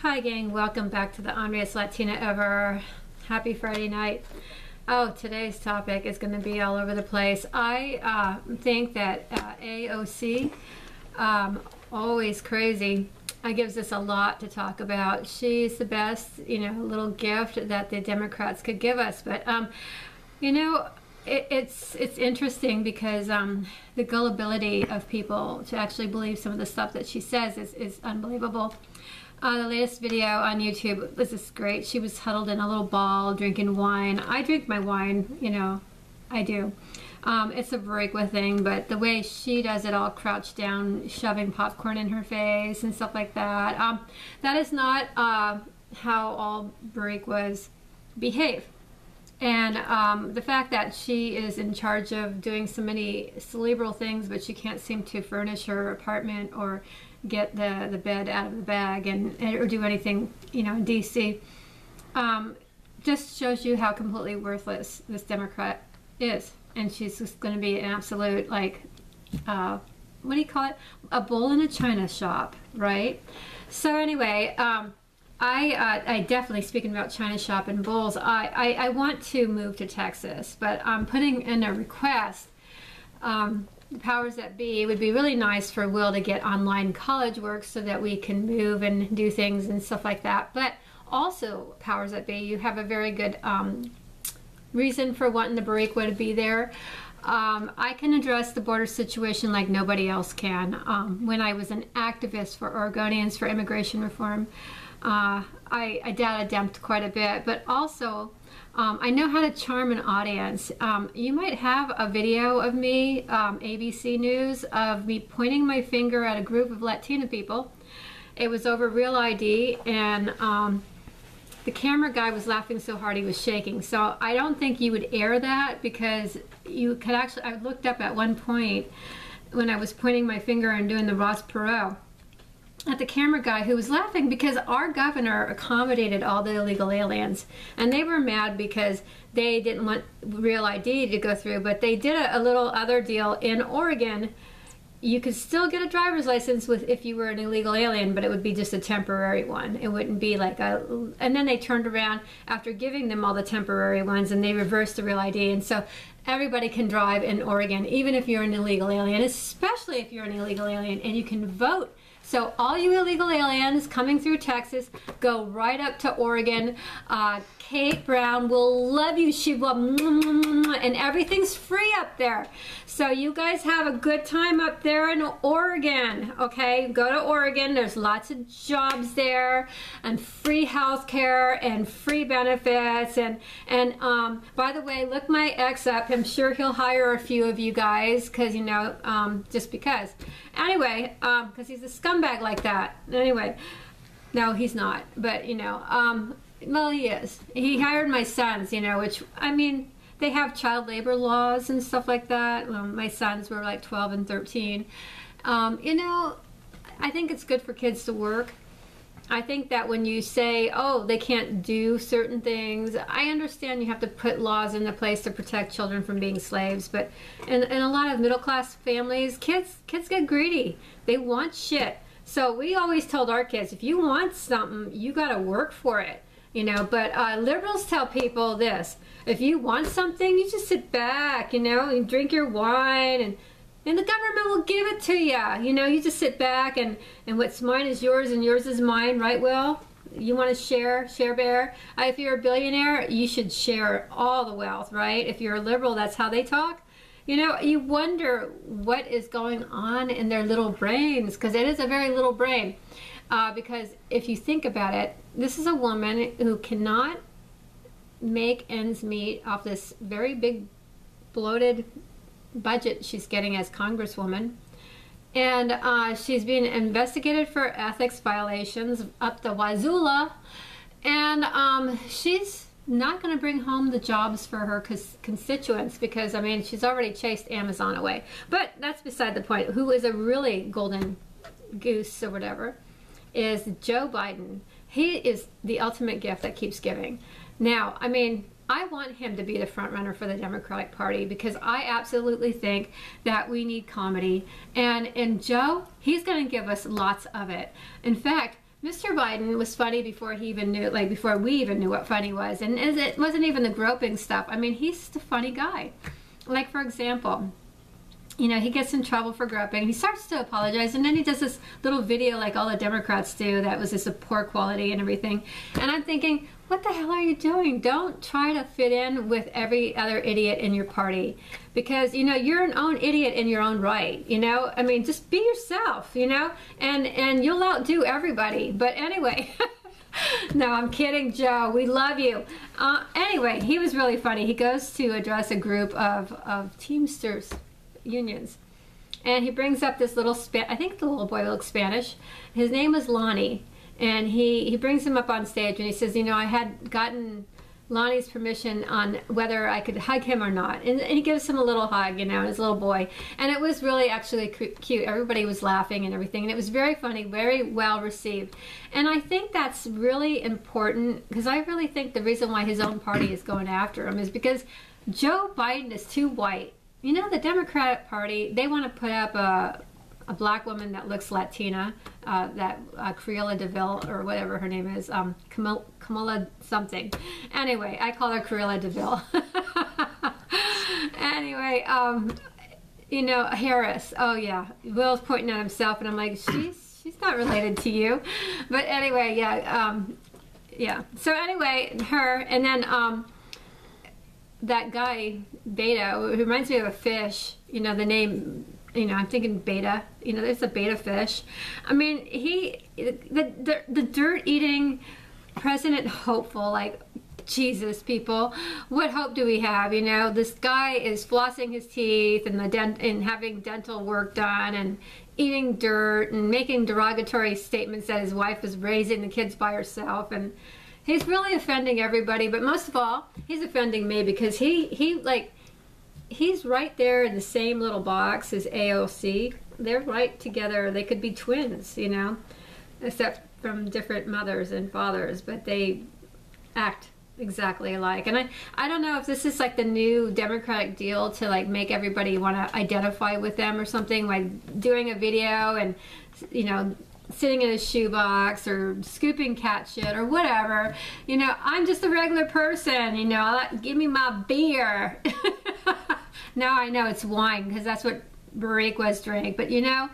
Hi gang, welcome back to the Andrea's Latina Ever. Happy Friday night. Oh, today's topic is going to be all over the place. I think that AOC, always crazy, gives us a lot to talk about. She's the best, little gift that the Democrats could give us. But, it's interesting because the gullibility of people to actually believe some of the stuff that she says is unbelievable. The latest video on YouTube was just great. She was huddled in a little ball drinking wine. I drink my wine, I do. It's a Boricua thing, but the way she does it all crouched down, shoving popcorn in her face and stuff like that, that is not how all Boricuas behave. And the fact that she is in charge of doing so many cerebral things, but she can't seem to furnish her apartment or get the bed out of the bag or do anything, in DC, just shows you how completely worthless this Democrat is. And she's just going to be an absolute, what do you call it? A bull in a china shop, right? So anyway, I definitely, speaking about china shop and bulls, I want to move to Texas, but I'm putting in a request. The powers that be, it would be really nice for Will to get online college work so that we can move and do things and stuff like that. But also, powers that be, you have a very good reason for wanting the Boricua to be there. I can address the border situation like nobody else can. When I was an activist for Oregonians for immigration reform, I data dumped quite a bit, but also I know how to charm an audience. You might have a video of me, ABC News, of me pointing my finger at a group of Latina people. It was over Real ID, and the camera guy was laughing so hard he was shaking. So I don't think you would air that, because you could actually, I looked up at one point when I was pointing my finger and doing the Ross Perot at the camera guy who was laughing because our governor accommodated all the illegal aliens, and they were mad because they didn't want Real ID to go through, but they did a little other deal in Oregon. You could still get a driver's license if you were an illegal alien, but it would be just a temporary one. It wouldn't be like and then they turned around after giving them all the temporary ones and they reversed the Real ID, and so everybody can drive in Oregon, even if you're an illegal alien, especially if you're an illegal alien, and you can vote. So all you illegal aliens coming through Texas, go right up to Oregon. Kate Brown will love you. She will, and everything's free up there. So you guys have a good time up there in Oregon, okay? Go to Oregon. There's lots of jobs there, and free health care and free benefits. And by the way, look my ex up. I'm sure he'll hire a few of you guys, because just because. Anyway, because he's a scumbag like that. Anyway, no, he's not. But well, he is. He hired my sons, which, I mean, they have child labor laws and stuff like that. Well, my sons were like 12 and 13. I think it's good for kids to work. I think that when you say, oh, they can't do certain things, I understand you have to put laws into place to protect children from being slaves, but in a lot of middle-class families, kids get greedy. They want shit. So we always told our kids, if you want something, you got to work for it. But liberals tell people this: if you want something, you just sit back, and drink your wine, and the government will give it to you. You just sit back, and what's mine is yours, and yours is mine, right, Will? You want to share bear? If you're a billionaire, you should share all the wealth, right? If you're a liberal, that's how they talk. You wonder what is going on in their little brains, because it is a very little brain. Because if you think about it, this is a woman who cannot make ends meet off this very big, bloated budget she's getting as Congresswoman. And she's being investigated for ethics violations up the wazoola. And she's not going to bring home the jobs for her constituents because, I mean, she's already chased Amazon away. But that's beside the point. Who is a really golden goose or whatever is Joe Biden. He is the ultimate gift that keeps giving. Now, I mean, I want him to be the front runner for the Democratic Party because I absolutely think that we need comedy. And Joe, he's going to give us lots of it. In fact, Mr. Biden was funny before he even knew, like before we even knew what funny was. And it wasn't even the groping stuff. I mean, he's just a funny guy. Like, for example, you know, he gets in trouble for groping. He starts to apologize, and then he does this little video like all the Democrats do that was just a poor quality and everything. And I'm thinking, what the hell are you doing? Don't try to fit in with every other idiot in your party, because, you know, you're an own idiot in your own right, you know? I mean, just be yourself, you know? And you'll outdo everybody. But anyway... No, I'm kidding, Joe. We love you. Anyway, he was really funny. He goes to address a group of Teamsters unions. And he brings up this little, I think the little boy looks Spanish. His name is Lonnie. And he brings him up on stage and he says, you know, I had gotten Lonnie's permission on whether I could hug him or not. And he gives him a little hug, you know, his little boy. And it was really actually cute. Everybody was laughing and everything. And it was very funny, very well received. And I think that's really important, because I really think the reason why his own party is going after him is because Joe Biden is too white. You know, the Democratic Party, they want to put up a black woman that looks Latina, that Cruella de Vil, or whatever her name is, Camilla something. Anyway, I call her Cruella de Vil. Anyway, you know, Harris. Oh yeah, Will's pointing at himself, and I'm like, she's not related to you. But anyway, yeah, yeah. So anyway, her, and then that guy Beta, who reminds me of a fish. You know, the name. You know, I'm thinking beta. You know, there's a beta fish. I mean, the dirt-eating president hopeful, like, Jesus, people, what hope do we have? You know, this guy is flossing his teeth and having dental work done and eating dirt and making derogatory statements that his wife was raising the kids by herself, and he's really offending everybody. But most of all, he's offending me, because he's right there in the same little box as AOC. They're right together. They could be twins, you know, except from different mothers and fathers, but they act exactly alike. And I don't know if this is like the new Democratic deal to like make everybody want to identify with them or something, like doing a video and, you know, sitting in a shoebox or scooping cat shit or whatever. You know, I'm just a regular person, you know, give me my beer. Now I know it's wine, because that's what Bariquas drank. But you know,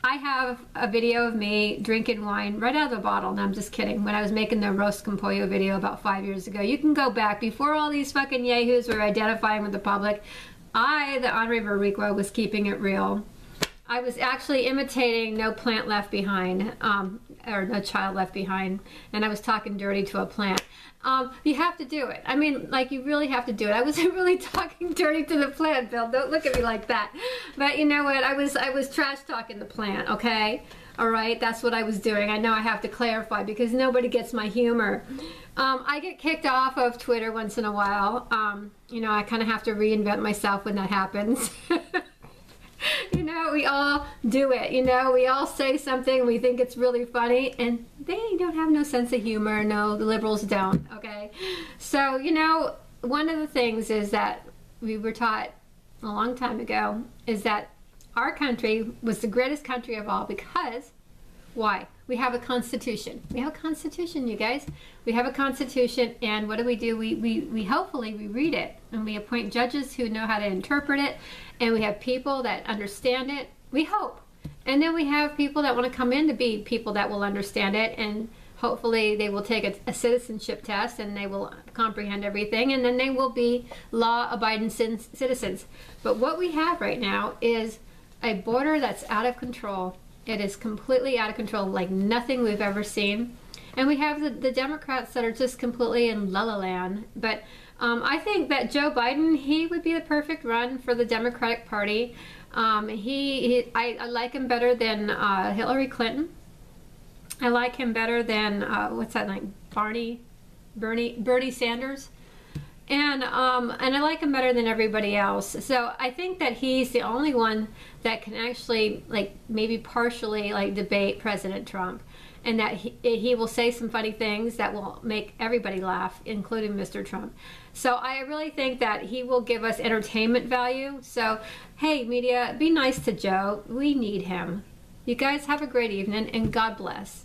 I have a video of me drinking wine right out of the bottle. No, I'm just kidding. When I was making the roast con pollo video about 5 years ago. You can go back before all these fucking yahoos were identifying with the public. I, the Henri Bariqua, was keeping it real. I was actually imitating No Plant Left Behind, or No Child Left Behind, and I was talking dirty to a plant. You have to do it. I mean, like, you really have to do it. I wasn't really talking dirty to the plant, Bill. Don't look at me like that. But you know what? I was trash talking the plant, okay? All right, that's what I was doing. I know I have to clarify, because nobody gets my humor. I get kicked off of Twitter once in a while. You know, I kind of have to reinvent myself when that happens. You know, we all do it. You know, we all say something, we think it's really funny, and they don't have no sense of humor. No, the liberals don't, okay? So, you know, one of the things is that we were taught a long time ago is that our country was the greatest country of all, because, why? We have a constitution. We have a constitution, you guys. We have a constitution, and what do? We hopefully we read it, and we appoint judges who know how to interpret it, and we have people that understand it. We hope. And then we have people that want to come in to be people that will understand it, and hopefully they will take a citizenship test, and they will comprehend everything, and then they will be law-abiding citizens. But what we have right now is a border that's out of control. It is completely out of control, like nothing we've ever seen. And we have the Democrats that are just completely in la-la land. But I think that Joe Biden, he would be the perfect run for the Democratic Party. I like him better than Hillary Clinton. I like him better than, what's that, like Bernie Sanders. And I like him better than everybody else. So I think that he's the only one that can actually, like, maybe partially, like, debate President Trump, and that he will say some funny things that will make everybody laugh, including Mr. Trump. So I really think that he will give us entertainment value. So, hey, media, be nice to Joe. We need him. You guys have a great evening, and God bless.